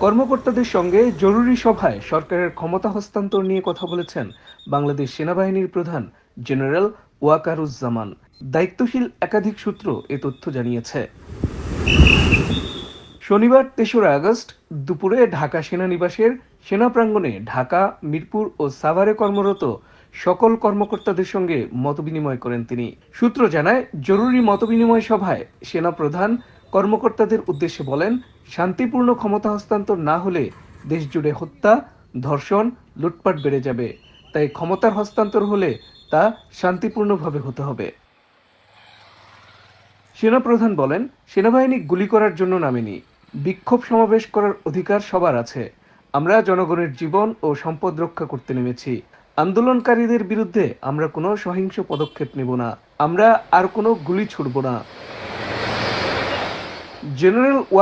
কর্মকর্তাদের সঙ্গে জরুরি সভায় সরকারের ক্ষমতা হস্তান্তর নিয়ে কথা বলেছেন বাংলাদেশ সেনাবাহিনীর প্রধান জেনারেল ওয়াকারুজ্জামান। দায়িত্বশীল একাধিক সূত্র এ তথ্য জানিয়েছে। শনিবার ৩রা আগস্ট দুপুরে ঢাকা সেনানিবাসের সেনা প্রাঙ্গণে ঢাকা, মিরপুর ও সাভারে কর্মরত সকল কর্মকর্তাদের সঙ্গে মতবিনিময় করেন তিনি। সূত্র জানায়, জরুরি মতবিনিময় সভায় সেনা প্রধান কর্মকর্তাদের উদ্দেশ্যে বলেন, শান্তিপূর্ণ ক্ষমতা হস্তান্তর না হলে দেশজুড়ে হত্যা, ধর্ষণ, লুটপাট বেড়ে যাবে। তাই ক্ষমতার হস্তান্তর হলে তা শান্তিপূর্ণভাবে হতে হবে। সেনাপ্রধান বলেন, সেনাবাহিনী গুলি করার জন্য নামেনি, বিক্ষোভ সমাবেশ করার অধিকার সবার আছে। আমরা জনগণের জীবন ও সম্পদ রক্ষা করতে নেমেছি। আন্দোলনকারীদের বিরুদ্ধে আমরা কোনো সহিংস পদক্ষেপ নেব না। আমরা আর কোনো গুলি ছুড়ব না। জেনারেল